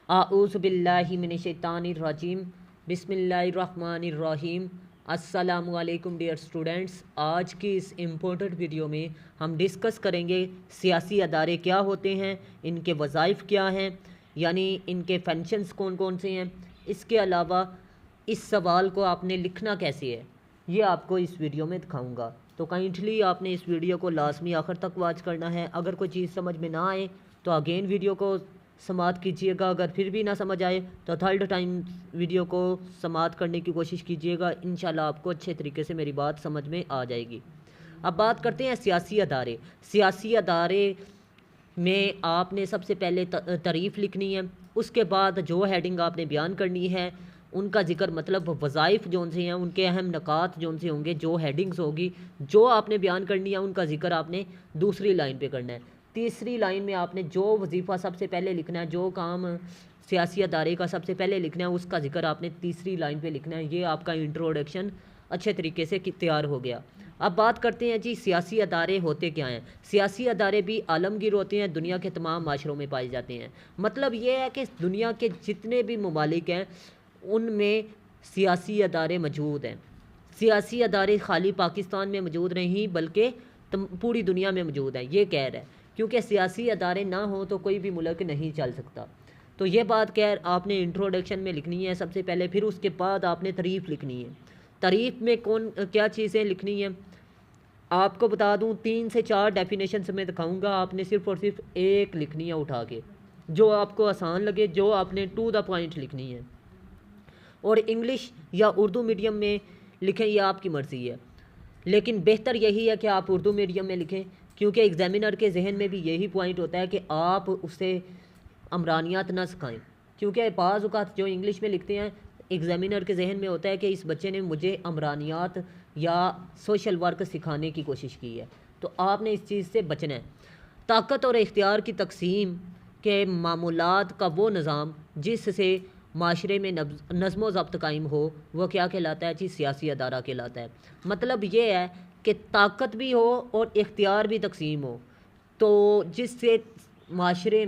اعوذ باللہ من الشیطان الرجیم بسم اللہ الرحمن الرحیم۔ السلام علیکم ڈیئر اسٹوڈنٹس، آج کی اس امپورٹنٹ ویڈیو میں ہم ڈسکس کریں گے سیاسی ادارے کیا ہوتے ہیں، ان کے وظائف کیا ہیں، یعنی ان کے فنکشنز کون کون سے ہیں۔ اس کے علاوہ اس سوال کو آپ نے لکھنا کیسے ہے یہ آپ کو اس ویڈیو میں دکھاؤں گا، تو کائنڈلی آپ نے اس ویڈیو کو لازمی آخر تک واچ کرنا ہے۔ اگر کوئی چیز سمجھ میں نہ آئے تو اگین ویڈیو کو سماعت کیجیے گا، اگر پھر بھی نہ سمجھ آئے تو تھرڈ ٹائم ویڈیو کو سماعت کرنے کی کوشش کیجیے گا، انشاءاللہ آپ کو اچھے طریقے سے میری بات سمجھ میں آ جائے گی۔ اب بات کرتے ہیں سیاسی ادارے۔ سیاسی ادارے میں آپ نے سب سے پہلے تعریف لکھنی ہے، اس کے بعد جو ہیڈنگ آپ نے بیان کرنی ہے ان کا ذکر، مطلب وظائف جون سے ہیں، ان کے اہم نکات جون سے ہوں گے، جو ہیڈنگز ہوگی جو آپ نے بیان کرنی ہے ان کا ذکر آپ نے دوسری لائن پہ کرنا ہے۔ تیسری لائن میں آپ نے جو وظیفہ سب سے پہلے لکھنا ہے، جو کام سیاسی ادارے کا سب سے پہلے لکھنا ہے اس کا ذکر آپ نے تیسری لائن پہ لکھنا ہے۔ یہ آپ کا انٹروڈکشن اچھے طریقے سے تیار ہو گیا۔ اب بات کرتے ہیں جی سیاسی ادارے ہوتے کیا ہیں۔ سیاسی ادارے بھی عالمگیر ہوتے ہیں، دنیا کے تمام معاشروں میں پائے جاتے ہیں۔ مطلب یہ ہے کہ دنیا کے جتنے بھی ممالک ہیں ان میں سیاسی ادارے موجود ہیں۔ سیاسی ادارے خالی پاکستان میں موجود نہیں بلکہ پوری دنیا میں موجود ہیں، یہ کہہ رہا ہے، کیونکہ سیاسی ادارے نہ ہوں تو کوئی بھی ملک نہیں چل سکتا۔ تو یہ بات کہہ آپ نے انٹروڈکشن میں لکھنی ہے سب سے پہلے، پھر اس کے بعد آپ نے تعریف لکھنی ہے۔ تعریف میں کیا چیزیں لکھنی ہیں آپ کو بتا دوں، 3 سے 4 ڈیفینیشنز میں دکھاؤں گا، آپ نے صرف اور صرف ایک لکھنی ہے اٹھا کے، جو آپ کو آسان لگے، جو آپ نے ٹو دا پوائنٹ لکھنی ہے۔ اور انگلش یا اردو میڈیم میں لکھیں، یہ آپ کی مرضی ہے، لیکن بہتر یہی ہے کہ آپ اردو میڈیم میں لکھیں، کیونکہ ایگزامینر کے ذہن میں بھی یہی پوائنٹ ہوتا ہے کہ آپ اسے عمرانیات نہ سکھائیں، کیونکہ بعض اوقات جو انگلش میں لکھتے ہیں ایگزامینر کے ذہن میں ہوتا ہے کہ اس بچے نے مجھے عمرانیات یا سوشل ورک سکھانے کی کوشش کی ہے، تو آپ نے اس چیز سے بچنا ہے۔ طاقت اور اختیار کی تقسیم کے معمولات کا وہ نظام جس سے معاشرے میں نظم و ضبط قائم ہو، وہ کیا کہلاتا ہے جی؟ سیاسی ادارہ کہلاتا ہے۔ مطلب یہ ہے کہ طاقت بھی ہو اور اختیار بھی تقسیم ہو، تو جس سے معاشرے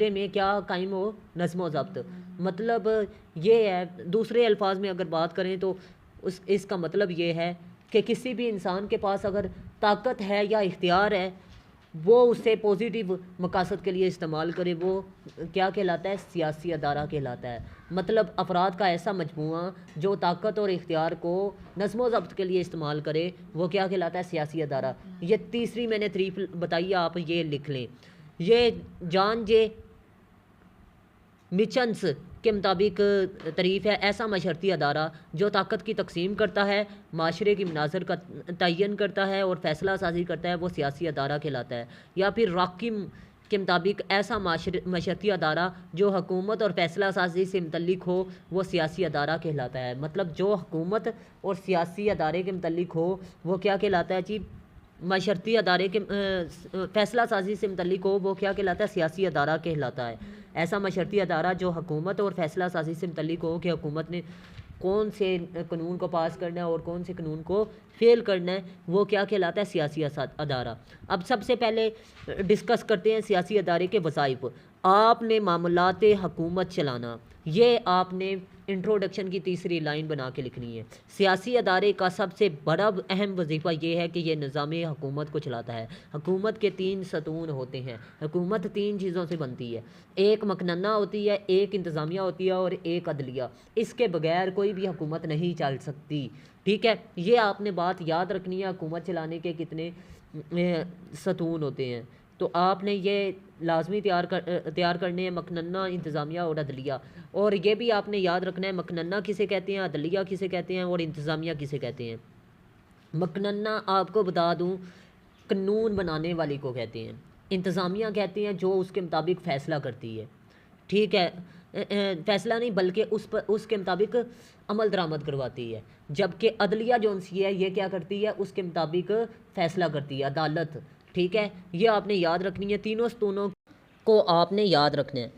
میں کیا قائم ہو؟ نظم و ضبط۔ مطلب یہ ہے، دوسرے الفاظ میں اگر بات کریں تو اس کا مطلب یہ ہے کہ کسی بھی انسان کے پاس اگر طاقت ہے یا اختیار ہے، وہ اسے پوزیٹیو مقاصد کے لیے استعمال کرے، وہ کیا کہلاتا ہے؟ سیاسی ادارہ کہلاتا ہے۔ مطلب افراد کا ایسا مجموعہ جو طاقت اور اختیار کو نظم و ضبط کے لیے استعمال کرے، وہ کیا کہلاتا ہے؟ سیاسی ادارہ۔ یہ تیسری میں نے تعریف بتائی، آپ یہ لکھ لیں۔ یہ جان جے مچنس کے مطابق تعریف ہے: ایسا معاشرتی ادارہ جو طاقت کی تقسیم کرتا ہے، معاشرے کی مناظر کا تعین کرتا ہے اور فیصلہ سازی کرتا ہے، وہ سیاسی ادارہ کہلاتا ہے۔ یا پھر راکم کے مطابق ایسا معاشرتی ادارہ جو حکومت اور فیصلہ سازی سے متعلق ہو، وہ سیاسی ادارہ کہلاتا ہے۔ مطلب جو حکومت اور سیاسی ادارے کے متعلق ہو وہ کیا کہلاتا ہے جی؟ معاشرتی ادارے کے فیصلہ سازی سے متعلق ہو وہ کیا کہلاتا ہے؟ سیاسی ادارہ کہلاتا ہے۔ ایسا معاشرتی ادارہ جو حکومت اور فیصلہ سازی سے متعلق ہو کہ حکومت نے کون سے قانون کو پاس کرنا ہے اور کون سے قانون کو فیل کرنا ہے، وہ کیا کہلاتا ہے؟ سیاسی ادارہ۔ اب سب سے پہلے ڈسکس کرتے ہیں سیاسی ادارے کے وظائف۔ آپ نے معاملات حکومت چلانا، یہ آپ نے انٹروڈکشن کی تیسری لائن بنا کے لکھنی ہے۔ سیاسی ادارے کا سب سے بڑا اہم وظیفہ یہ ہے کہ یہ نظام حکومت کو چلاتا ہے۔ حکومت کے 3 ستون ہوتے ہیں۔ حکومت 3 چیزوں سے بنتی ہے، ایک مقننہ ہوتی ہے، ایک انتظامیہ ہوتی ہے اور ایک عدلیہ۔ اس کے بغیر کوئی بھی حکومت نہیں چل سکتی، ٹھیک ہے؟ یہ آپ نے بات یاد رکھنی ہے، حکومت چلانے کے کتنے ستون ہوتے ہیں، تو آپ نے یہ لازمی تیار کرنے ہیں: مقننہ، انتظامیہ اور عدلیہ۔ اور یہ بھی آپ نے یاد رکھنا ہے مقننہ کسے کہتے ہیں، عدلیہ کسے کہتے ہیں اور انتظامیہ کسے کہتے ہیں۔ مقننہ آپ کو بتا دوں قانون بنانے والی کو کہتے ہیں، انتظامیہ کہتے ہیں جو اس کے مطابق فیصلہ کرتی ہے، ٹھیک ہے؟ فیصلہ نہیں بلکہ اس کے مطابق عمل درآمد کرواتی ہے، جبکہ عدلیہ جو سی ہے یہ کیا کرتی ہے؟ اس کے مطابق فیصلہ کرتی ہے، عدالت، ٹھیک ہے؟ یہ آپ نے یاد رکھنی ہے، تینوں ستونوں کو آپ نے یاد رکھنا ہے۔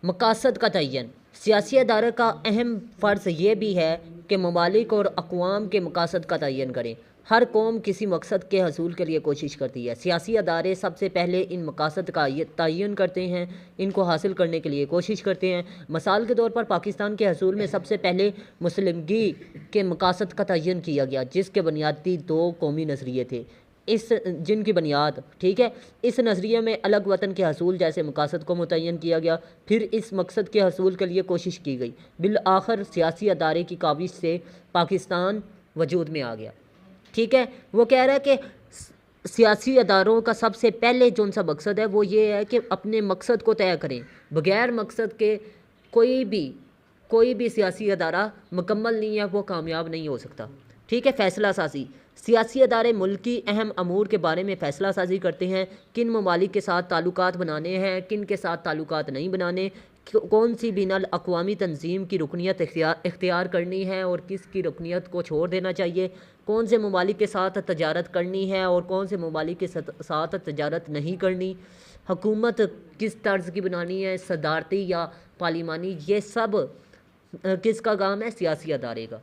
مقاصد کا تعین: سیاسی ادارے کا اہم فرض یہ بھی ہے کہ ممالک اور اقوام کے مقاصد کا تعین کریں۔ ہر قوم کسی مقصد کے حصول کے لیے کوشش کرتی ہے۔ سیاسی ادارے سب سے پہلے ان مقاصد کا تعین کرتے ہیں، ان کو حاصل کرنے کے لیے کوشش کرتے ہیں۔ مثال کے طور پر پاکستان کے حصول میں سب سے پہلے مسلمگی کے مقاصد کا تعین کیا گیا، جس کے بنیادی 2 قومی نظریے تھے، جن کی بنیاد اس نظریے میں الگ وطن کے حصول جیسے مقاصد کو متعین کیا گیا، پھر اس مقصد کے حصول کے لیے کوشش کی گئی، بالآخر سیاسی ادارے کی کاوش سے پاکستان وجود میں آ گیا۔ وہ کہہ رہا ہے کہ سیاسی اداروں کا سب سے پہلے جون سا مقصد ہے وہ یہ ہے کہ اپنے مقصد کو طے کریں، بغیر مقصد کے کوئی بھی سیاسی ادارہ مکمل نہیں ہے، وہ کامیاب نہیں ہو سکتا۔ فیصلہ سازی، سیاسی ادارے ملک کی اہم امور کے بارے میں فیصلہ سازی کرتے ہیں، کن ممالک کے ساتھ تعلقات بنانے ہیں، کن کے ساتھ تعلقات نہیں بنانے، کون سی بین الاقوامی تنظیم کی رکنیت اختیار کرنی ہے اور کس کی رکنیت کو چھوڑ دینا چاہیے، کون سے ممالک کے ساتھ تجارت کرنی ہے اور کون سے ممالک کے ساتھ تجارت نہیں کرنی، حکومت کس طرز کی بنانی ہے، صدارتی یا پارلیمانی، یہ سب کس کا کام ہے؟ سیاسی ادارے کا۔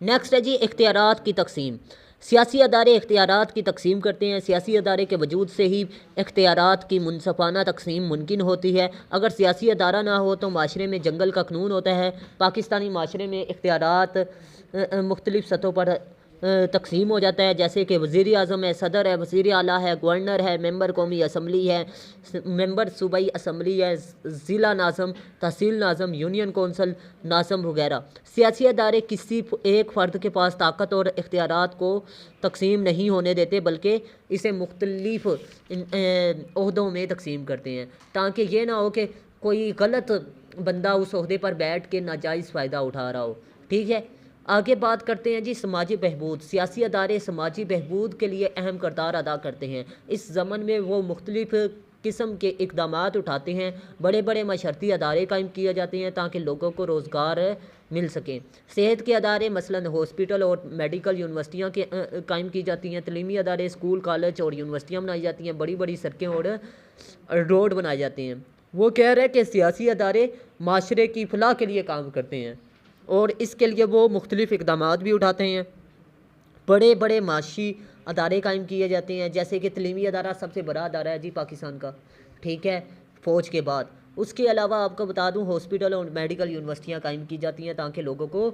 نیکسٹ ہے جی اختیارات کی تقسیم۔ سیاسی ادارے اختیارات کی تقسیم کرتے ہیں۔ سیاسی ادارے کے وجود سے ہی اختیارات کی منصفانہ تقسیم ممکن ہوتی ہے۔ اگر سیاسی ادارہ نہ ہو تو معاشرے میں جنگل کا قانون ہوتا ہے۔ پاکستانی معاشرے میں اختیارات مختلف سطحوں پر تقسیم ہو جاتا ہے، جیسے کہ وزیر اعظم ہے، صدر ہے، وزیر اعلیٰ ہے، گورنر ہے، ممبر قومی اسمبلی ہے، ممبر صوبائی اسمبلی ہے، ضلع ناظم، تحصیل ناظم، یونین کونسل ناظم وغیرہ۔ سیاسی ادارے کسی ایک فرد کے پاس طاقت اور اختیارات کو تقسیم نہیں ہونے دیتے، بلکہ اسے مختلف عہدوں میں تقسیم کرتے ہیں، تاکہ یہ نہ ہو کہ کوئی غلط بندہ اس عہدے پر بیٹھ کے ناجائز فائدہ اٹھا رہا ہو۔ آگے بات کرتے ہیں جی سماجی بہبود۔ سیاسی ادارے سماجی بہبود کے لیے اہم کردار ادا کرتے ہیں۔ اس ضمن میں وہ مختلف قسم کے اقدامات اٹھاتے ہیں۔ بڑے بڑے معاشرتی ادارے قائم کیے جاتے ہیں تاکہ لوگوں کو روزگار مل سکیں۔ صحت کے ادارے مثلاً ہاسپٹل اور میڈیکل یونیورسٹیاں قائم کی جاتی ہیں۔ تعلیمی ادارے اسکول، کالج اور یونیورسٹیاں بنائی جاتی ہیں۔ بڑی بڑی سڑکیں اور روڈ بنائے جاتے ہیں۔ وہ کہہ رہے ہیں کہ سیاسی ادارے معاشرے کی فلاح کے لیے کام کرتے ہیں اور اس کے لیے وہ مختلف اقدامات بھی اٹھاتے ہیں۔ بڑے بڑے معاشی ادارے قائم کیے جاتے ہیں، جیسے کہ تعلیمی ادارہ سب سے بڑا ادارہ ہے جی پاکستان کا، فوج کے بعد۔ اس کے علاوہ آپ کو بتا دوں ہاسپٹل اور میڈیکل یونیورسٹیاں قائم کی جاتی ہیں تاکہ لوگوں کو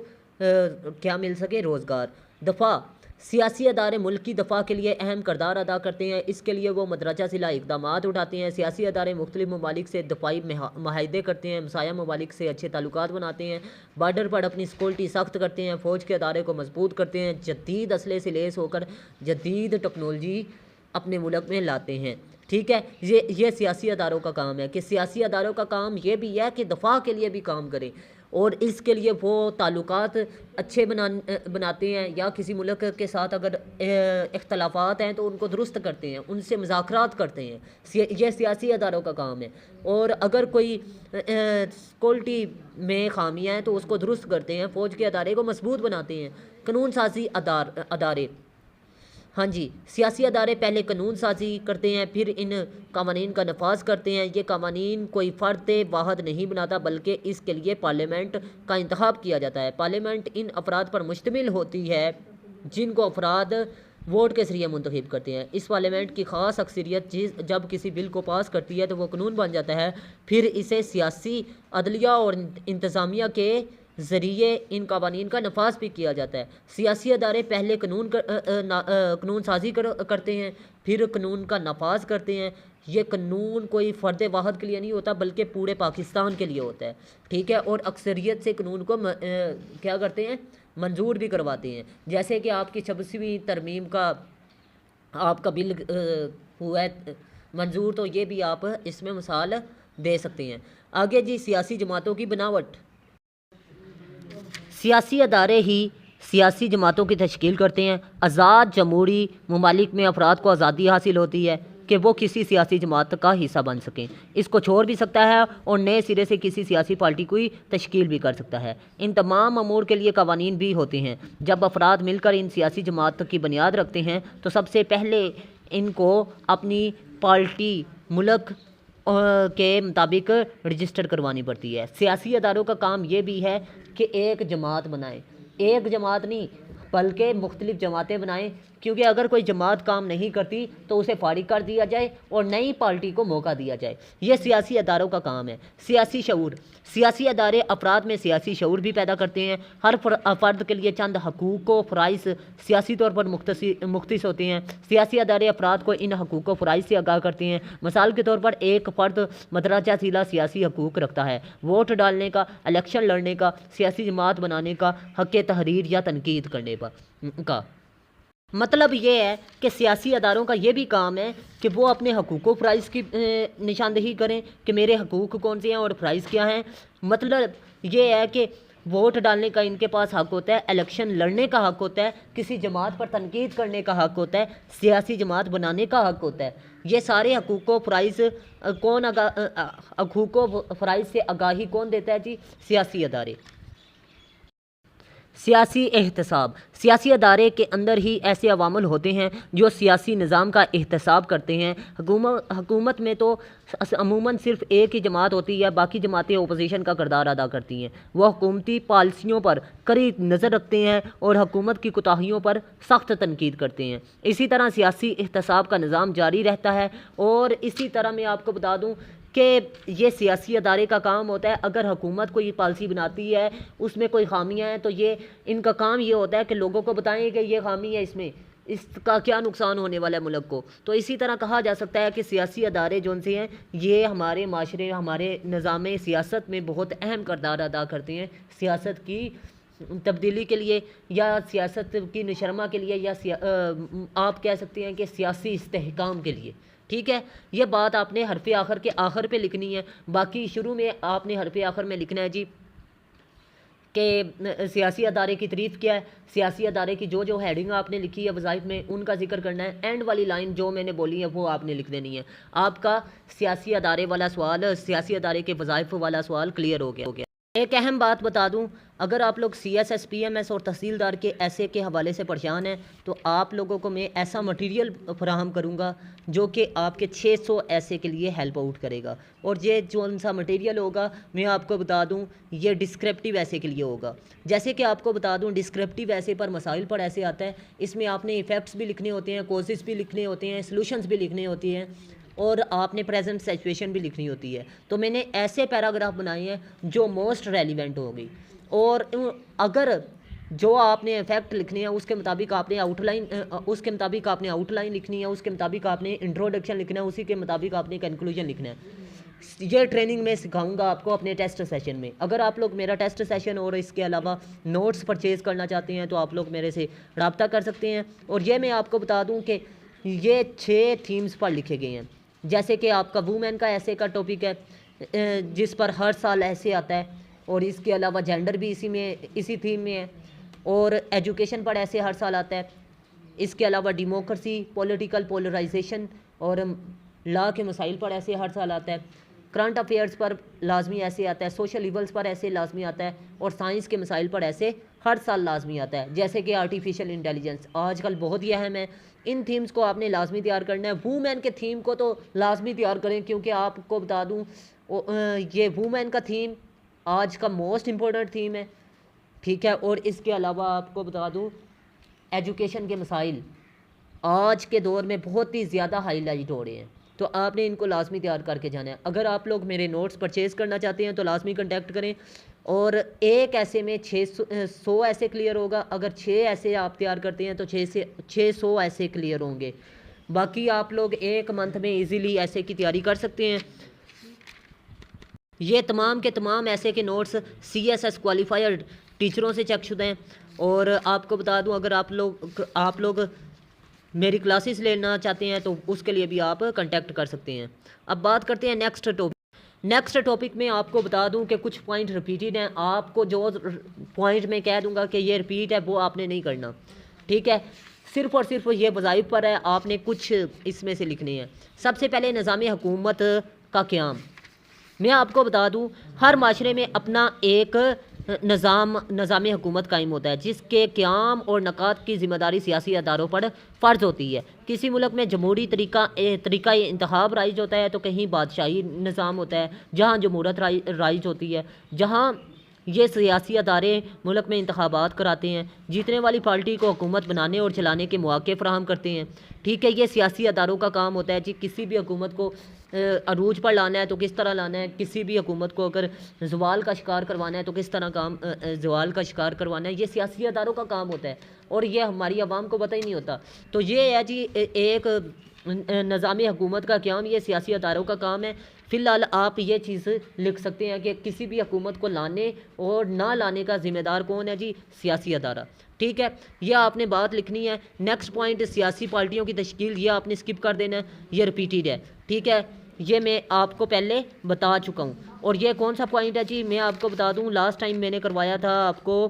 کیا مل سکے؟ روزگار۔ دفاع، سیاسی ادارے ملک کی دفاع کے لیے اہم کردار ادا کرتے ہیں، اس کے لیے وہ مندرجہ ذیل اقدامات اٹھاتے ہیں۔ سیاسی ادارے مختلف ممالک سے دفاعی معاہدے کرتے ہیں، ہمسایہ ممالک سے اچھے تعلقات بناتے ہیں، بارڈر پر اپنی سیکورٹی سخت کرتے ہیں، فوج کے ادارے کو مضبوط کرتے ہیں، جدید اسلحے سے لیس ہو کر جدید ٹیکنالوجی اپنے ملک میں لاتے ہیں۔ یہ سیاسی اداروں کا کام ہے کہ سیاسی اداروں کا کام یہ بھی ہے کہ دفاع کے لیے بھی کام کریں اور اس کے لیے وہ تعلقات اچھے بناتے ہیں، یا کسی ملک کے ساتھ اگر اختلافات ہیں تو ان کو درست کرتے ہیں، ان سے مذاکرات کرتے ہیں، یہ سیاسی اداروں کا کام ہے۔ اور اگر کوئی سیکورٹی میں خامیاں ہیں تو اس کو درست کرتے ہیں، فوج کے ادارے کو مضبوط بناتے ہیں۔ قانون سازی ادارے، سیاسی ادارے پہلے قانون سازی کرتے ہیں، پھر ان قوانین کا نفاذ کرتے ہیں۔ یہ قوانین کوئی فرد واحد نہیں بناتا بلکہ اس کے لیے پارلیمنٹ کا انتخاب کیا جاتا ہے۔ پارلیمنٹ ان افراد پر مشتمل ہوتی ہے جن کو افراد ووٹ کے ذریعے منتخب کرتے ہیں۔ اس پارلیمنٹ کی خاص اکثریت جب کسی بل کو پاس کرتی ہے تو وہ قانون بن جاتا ہے، پھر اسے سیاسی عدلیہ اور انتظامیہ کے ذریعے ان قوانین کا نفاذ بھی کیا جاتا ہے۔ سیاسی ادارے پہلے قانون سازی کرتے ہیں، پھر قانون کا نفاذ کرتے ہیں۔ یہ قانون کوئی فرد واحد کے لیے نہیں ہوتا بلکہ پورے پاکستان کے لیے ہوتا ہے، اور اکثریت سے قانون کو کیا کرتے ہیں؟ منظور بھی کرواتے ہیں۔ جیسے کہ آپ کی 26ویں ترمیم کا آپ کا بل ہوا ہے منظور، تو یہ بھی آپ اس میں مثال دے سکتے ہیں۔ آگے جی سیاسی جماعتوں کی بناوٹ۔ سیاسی ادارے ہی سیاسی جماعتوں کی تشکیل کرتے ہیں۔ آزاد جمہوری ممالک میں افراد کو آزادی حاصل ہوتی ہے کہ وہ کسی سیاسی جماعت کا حصہ بن سکیں، اس کو چھوڑ بھی سکتا ہے اور نئے سرے سے کسی سیاسی پارٹی کی تشکیل بھی کر سکتا ہے۔ ان تمام امور کے لیے قوانین بھی ہوتے ہیں۔ جب افراد مل کر ان سیاسی جماعت کی بنیاد رکھتے ہیں تو سب سے پہلے ان کو اپنی پارٹی ملک کے مطابق رجسٹر کروانی پڑتی ہے۔ سیاسی اداروں کا کام یہ بھی ہے کہ ایک جماعت بنائیں، ایک جماعت نہیں، بلکہ مختلف جماعتیں بنائیں، کیونکہ اگر کوئی جماعت کام نہیں کرتی تو اسے فارغ کر دیا جائے اور نئی پارٹی کو موقع دیا جائے۔ یہ سیاسی اداروں کا کام ہے۔ سیاسی شعور، سیاسی ادارے افراد میں سیاسی شعور بھی پیدا کرتے ہیں۔ ہر فرد کے لیے چند حقوق و فرائض سیاسی طور پر مختص ہوتے ہیں۔ سیاسی ادارے افراد کو ان حقوق و فرائض سے آگاہ کرتے ہیں۔ مثال کے طور پر ایک فرد مدرجہ ذیل سیاسی حقوق رکھتا ہے: ووٹ ڈالنے کا، الیکشن لڑنے کا، سیاسی جماعت بنانے کا، حق تحریر یا تنقید کرنے کا۔ مطلب یہ ہے کہ سیاسی اداروں کا یہ بھی کام ہے کہ وہ اپنے حقوق و فرائض کی نشاندہی کریں کہ میرے حقوق کون سے ہیں اور فرائض کیا ہیں۔ مطلب یہ ہے کہ ووٹ ڈالنے کا ان کے پاس حق ہوتا ہے، الیکشن لڑنے کا حق ہوتا ہے، کسی جماعت پر تنقید کرنے کا حق ہوتا ہے، سیاسی جماعت بنانے کا حق ہوتا ہے۔ یہ سارے حقوق و فرائض حقوق و فرائض سے آگاہی کون دیتا ہے جی؟ سیاسی ادارے۔ سیاسی احتساب، سیاسی ادارے کے اندر ہی ایسے عوامل ہوتے ہیں جو سیاسی نظام کا احتساب کرتے ہیں۔ حکومت میں تو عموماً صرف ایک ہی جماعت ہوتی ہے، باقی جماعتیں اپوزیشن کا کردار ادا کرتی ہیں۔ وہ حکومتی پالیسیوں پر کڑی نظر رکھتے ہیں اور حکومت کی کوتاہیوں پر سخت تنقید کرتے ہیں۔ اسی طرح سیاسی احتساب کا نظام جاری رہتا ہے، اور اسی طرح میں آپ کو بتا دوں کہ یہ سیاسی ادارے کا کام ہوتا ہے، اگر حکومت کوئی پالیسی بناتی ہے اس میں کوئی خامیاں ہیں تو یہ ان کا کام یہ ہوتا ہے کہ لوگوں کو بتائیں کہ یہ خامی ہے، اس کا کیا نقصان ہونے والا ہے ملک کو۔ تو اسی طرح کہا جا سکتا ہے کہ سیاسی ادارے جو سے ہیں یہ ہمارے معاشرے، ہمارے نظام سیاست میں بہت اہم کردار ادا کرتے ہیں، سیاست کی تبدیلی کے لیے یا سیاست کی نشرما کے لیے، یا آپ کہہ سکتے ہیں کہ سیاسی استحکام کے لیے۔ ٹھیک ہے، یہ بات آپ نے حرف آخر کے آخر پہ لکھنی ہے، باقی شروع میں آپ نے حرف آخر میں لکھنا ہے جی کہ سیاسی ادارے کی تعریف کیا ہے، سیاسی ادارے کی جو ہیڈنگ آپ نے لکھی ہے وظائف میں ان کا ذکر کرنا ہے، اینڈ والی لائن جو میں نے بولی ہے وہ آپ نے لکھ دینی ہے۔ آپ کا سیاسی ادارے والا سوال، سیاسی ادارے کے وظائف والا سوال کلیئر ہو گیا۔ ایک اہم بات بتا دوں، اگر آپ لوگ C S S, P M S اور تحصیلدار کے ایسے کے حوالے سے پریشان ہیں تو آپ لوگوں کو میں ایسا مٹیریل فراہم کروں گا جو کہ آپ کے 600 ایسے کے لیے ہیلپ آؤٹ کرے گا، اور یہ جو سا مٹیریل ہوگا میں آپ کو بتا دوں یہ ڈسکرپٹیو ایسے کے لیے ہوگا۔ جیسے کہ آپ کو بتا دوں ڈسکرپٹیو ایسے پر مسائل پر ایسے آتا ہے، اس میں آپ نے ایفیکٹس بھی لکھنے ہوتے ہیں، کوزز بھی لکھنے ہوتے ہیں، سلوشنز بھی لکھنے ہوتی ہیں، اور آپ نے پریزنٹ سچویشن بھی لکھنی ہوتی ہے۔ تو میں نے ایسے پیراگراف بنائے ہیں جو موسٹ ریلیونٹ ہوگی، اور اگر جو آپ نے ایفیکٹ لکھنے ہیں اس کے مطابق آپ نے آؤٹ لائن لکھنی ہے، اس کے مطابق آپ نے انٹروڈکشن لکھنا ہے، اسی کے مطابق آپ نے کنکلوژن لکھنا ہے۔ یہ ٹریننگ میں سکھاؤں گا آپ کو اپنے ٹیسٹ سیشن میں۔ اگر آپ لوگ میرا ٹیسٹ سیشن اور اس کے علاوہ نوٹس پرچیز کرنا چاہتے ہیں تو آپ لوگ میرے سے رابطہ کر سکتے ہیں۔ اور یہ میں آپ کو بتا دوں کہ یہ 6 تھیمز پر لکھے گئے ہیں، جیسے کہ آپ کا وومین کا ایسے کا ٹاپک ہے جس پر ہر سال ایسے آتا ہے، اور اس کے علاوہ جینڈر بھی اسی تھیم میں ہے، اور ایجوکیشن پر ایسے ہر سال آتا ہے۔ اس کے علاوہ ڈیموکریسی، پولیٹیکل پولرائزیشن اور لا کے مسائل پر ایسے ہر سال آتا ہے۔ کرنٹ افیئرز پر لازمی ایسے آتا ہے، سوشل ایولز پر ایسے لازمی آتا ہے، اور سائنس کے مسائل پر ایسے ہر سال لازمی آتا ہے، جیسے کہ آرٹیفیشل انٹیلیجنس آج کل بہت ہی اہم ہے۔ ان تھیمز کو آپ نے لازمی تیار کرنا ہے۔ وومین کے تھیم کو تو لازمی تیار کریں، کیونکہ آپ کو بتا دوں یہ وومین کا تھیم آج کا موسٹ امپورٹنٹ تھیم ہے، ٹھیک ہے۔ اور اس کے علاوہ آپ کو بتا دوں ایجوکیشن کے مسائل آج کے دور میں بہت ہی زیادہ ہائی لائٹ ہو رہے ہیں، تو آپ نے ان کو لازمی تیار کر کے جانا ہے۔ اگر آپ لوگ میرے نوٹس پرچیز کرنا چاہتے ہیں تو لازمی کنٹیکٹ کریں، اور ایک ایسے میں 100 ایسے کلیئر ہوگا۔ اگر 6 ایسے آپ تیار کرتے ہیں تو 600 ایسے کلیئر ہوں گے۔ باقی آپ لوگ ایک منتھ میں ایزیلی ایسے کی تیاری کر سکتے ہیں۔ یہ تمام کے تمام ایسے کے notes C S S qualifier ٹیچروں سے چیک شدہ ہیں، اور آپ کو بتا دوں اگر آپ لوگ میری کلاسز لینا چاہتے ہیں تو اس کے لیے بھی آپ کنٹیکٹ کر سکتے ہیں۔ اب بات کرتے ہیں نیکسٹ ٹاپک میں آپ کو بتا دوں کہ کچھ پوائنٹ ریپیٹڈ ہیں، آپ کو جو پوائنٹ میں کہہ دوں گا کہ یہ ریپیٹ ہے وہ آپ نے نہیں کرنا، ٹھیک ہے۔ صرف اور صرف یہ وظائف پر ہے، آپ نے کچھ اس میں سے لکھنے ہیں۔ سب سے پہلے نظام حکومت کا قیام۔ میں آپ کو بتا دوں ہر معاشرے میں اپنا ایک نظام حکومت قائم ہوتا ہے جس کے قیام اور نقاد کی ذمہ داری سیاسی اداروں پر فرض ہوتی ہے۔ کسی ملک میں جمہوری طریقہ انتخاب رائج ہوتا ہے تو کہیں بادشاہی نظام ہوتا ہے، جہاں جمہوریت رائج ہوتی ہے، جہاں یہ سیاسی ادارے ملک میں انتخابات کراتے ہیں، جیتنے والی پارٹی کو حکومت بنانے اور چلانے کے مواقع فراہم کرتے ہیں، ٹھیک ہے۔ یہ سیاسی اداروں کا کام ہوتا ہے جی، کسی بھی حکومت کو عروج پر لانا ہے تو کس طرح لانا ہے، کسی بھی حکومت کو اگر زوال کا شکار کروانا ہے تو کس طرح زوال کا شکار کروانا ہے، یہ سیاسی اداروں کا کام ہوتا ہے اور یہ ہماری عوام کو پتہ ہی نہیں ہوتا۔ تو یہ ہے جی ایک نظام حکومت کا قیام، یہ سیاسی اداروں کا کام ہے۔ فی الحال آپ یہ چیز لکھ سکتے ہیں کہ کسی بھی حکومت کو لانے اور نہ لانے کا ذمہ دار کون ہے جی؟ سیاسی ادارہ، ٹھیک ہے۔ یہ آپ نے بات لکھنی ہے۔ نیکسٹ پوائنٹ سیاسی پارٹیوں کی تشکیل، یہ آپ نے اسکپ کر دینا ہے، یہ ریپیٹیڈ ہے، ٹھیک ہے۔ یہ میں آپ کو پہلے بتا چکا ہوں۔ اور یہ کون سا پوائنٹ ہے جی؟ میں آپ کو بتا دوں، لاسٹ ٹائم میں نے کروایا تھا آپ کو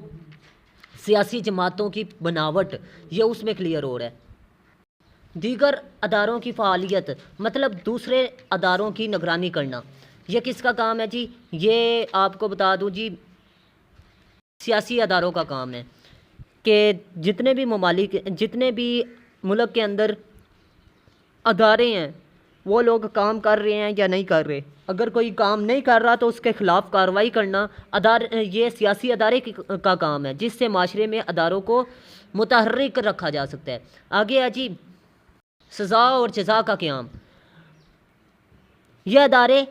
سیاسی جماعتوں کی بناوٹ، یہ اس میں کلیئر ہو رہا ہے۔ دیگر اداروں کی فعالیت مطلب دوسرے اداروں کی نگرانی کرنا، یہ کس کا کام ہے جی؟ یہ آپ کو بتا دوں جی سیاسی اداروں کا کام ہے کہ جتنے بھی ممالک، جتنے بھی ملک کے اندر ادارے ہیں وہ لوگ کام کر رہے ہیں یا نہیں کر رہے۔ اگر کوئی کام نہیں کر رہا تو اس کے خلاف کارروائی کرنا یہ سیاسی ادارے کا کام ہے، جس سے معاشرے میں اداروں کو متحرک رکھا جا سکتا ہے۔ آگے ہے جی سزا اور جزا کا قیام۔ یہ ادارے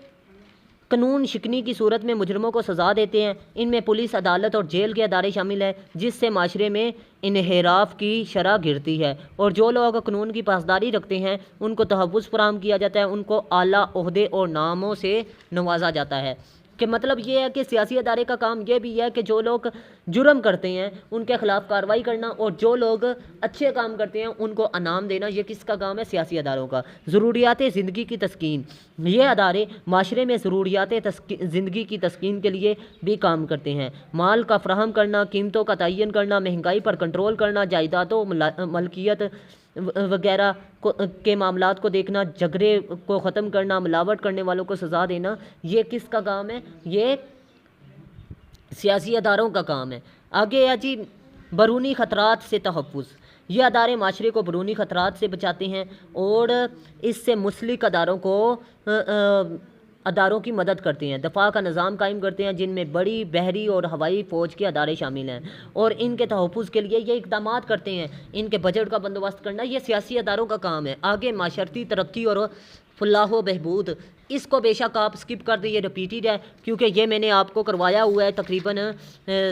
قانون شکنی کی صورت میں مجرموں کو سزا دیتے ہیں۔ ان میں پولیس، عدالت اور جیل کے ادارے شامل ہیں، جس سے معاشرے میں انحراف کی شرح گرتی ہے اور جو لوگ قانون کی پاسداری رکھتے ہیں ان کو تحفظ فراہم کیا جاتا ہے، ان کو اعلیٰ عہدے اور ناموں سے نوازا جاتا ہے۔ کہ مطلب یہ ہے کہ سیاسی ادارے کا کام یہ بھی ہے کہ جو لوگ جرم کرتے ہیں ان کے خلاف کارروائی کرنا اور جو لوگ اچھے کام کرتے ہیں ان کو انعام دینا، یہ کس کا کام ہے؟ سیاسی اداروں کا۔ ضروریات زندگی کی تسکین، یہ ادارے معاشرے میں ضروریات زندگی کی تسکین کے لیے بھی کام کرتے ہیں۔ مال کا فراہم کرنا، قیمتوں کا تعین کرنا، مہنگائی پر کنٹرول کرنا، جائیدادوں ملکیت وغیرہ کے معاملات کو دیکھنا، جھگڑے کو ختم کرنا، ملاوٹ کرنے والوں کو سزا دینا، یہ کس کا کام ہے؟ یہ سیاسی اداروں کا کام ہے۔ آگے ہے جی بیرونی خطرات سے تحفظ۔ یہ ادارے معاشرے کو بیرونی خطرات سے بچاتے ہیں اور اس سے منسلک اداروں کی مدد کرتے ہیں، دفاع کا نظام قائم کرتے ہیں، جن میں بڑی بحری اور ہوائی فوج کے ادارے شامل ہیں اور ان کے تحفظ کے لیے یہ اقدامات کرتے ہیں۔ ان کے بجٹ کا بندوبست کرنا یہ سیاسی اداروں کا کام ہے۔ آگے معاشرتی ترقی اور فلاح و بہبود، اس کو بے شک آپ اسکپ کر دیں، یہ ریپیٹیڈ ہے کیونکہ یہ میں نے آپ کو کروایا ہوا ہے تقریباً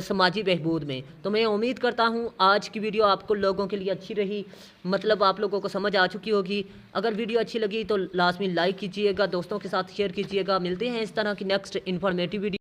سماجی بہبود میں۔ تو میں امید کرتا ہوں آج کی ویڈیو آپ کو لوگوں کے لیے اچھی رہی، مطلب آپ لوگوں کو سمجھ آ چکی ہوگی۔ اگر ویڈیو اچھی لگی تو لازمی لائک کیجیے گا، دوستوں کے ساتھ شیئر کیجیے گا۔ ملتے ہیں اس طرح کی نیکسٹ انفارمیٹیو ویڈیو۔